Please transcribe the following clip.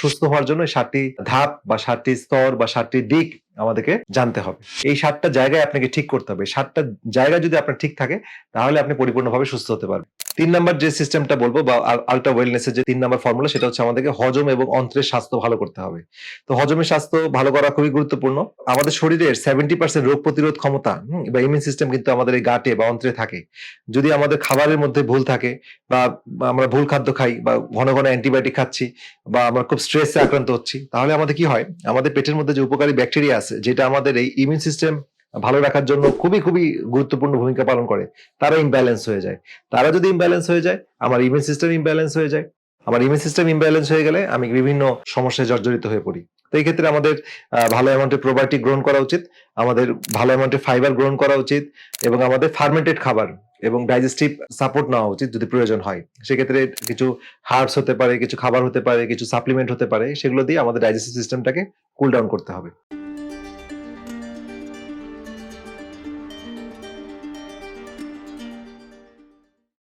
সুস্থ হওয়ার জন্য 7টি ধাপ বা 7টি স্তর বা 7টি দিক আমাদেরকে জানতে হবে। এই 7টা জায়গায় আপনাকে ঠিক করতে হবে। 7টা জায়গা যদি আপনার ঠিক থাকে তাহলে আপনি পরিপূর্ণভাবে সুস্থ হতে পারবেন। ৩ নাম্বার যে সিস্টেমটা বলবো বা আল্ট্রা ওয়েলনেস এর যে ৩ নাম্বার ফর্মুলা সেটা হচ্ছে আমাদেরকে হজম এবং অন্ত্রের স্বাস্থ্য ভালো করতে হবে। তো হজমের স্বাস্থ্য ভালো করা খুবই গুরুত্বপূর্ণ। আমাদের শরীরের 70% রোগ প্রতিরোধ ক্ষমতা বা ইমিউন সিস্টেম কিন্তু আমাদের এই গাটে বা অন্ত্রে থাকে। যদি আমাদের খাবারের মধ্যে ভুল থাকে বা আমরা ভুল খাদ্য খাই বা ঘন, ঘন অ্যান্টিবায়োটিক খাচ্ছি বা আমরা খুব স্ট্রেসে আক্রান্ত হচ্ছি, তাহলে আমাদের কি হয়? আমাদের পেটের মধ্যে যে উপকারী ব্যাকটেরিয়া আছে যেটা আমাদের এই ইমিউন সিস্টেম ভালো রাখার জন্য খুবই, খুবই গুরুত্বপূর্ণ ভূমিকা পালন করে। তারা ইমব্যালেন্স হয়ে যায়। তারা যদি ইমব্যালেন্স হয়ে যায়, আমার ইমিউন সিস্টেম ইমব্যালেন্স হয়ে যায়। আমার ইমিউন সিস্টেম ইমব্যালেন্স হয়ে গেলে আমি বিভিন্ন সমস্যায় জর্জরিত হয়ে পড়ি। তো এই ক্ষেত্রে আমাদের ভালো অ্যামাউন্টের প্রোবায়োটিক গ্রহণ করা উচিত। আমাদের ভালো অ্যামাউন্টের ফাইবার গ্রহণ করা উচিত এবং আমাদের ফার্মেন্টেড খাবার এবং ডাইজেস্টিভ সাপোর্ট নেওয়া উচিত যদি প্রয়োজন হয়। সেক্ষেত্রে কিছু হার্বস হতে পারে, কিছু খাবার হতে পারে, কিছু সাপ্লিমেন্ট হতে পারে। সেগুলো দিয়ে আমাদের ডাইজেস্টিভ সিস্টেমটাকে কুল ডাউন করতে হবে।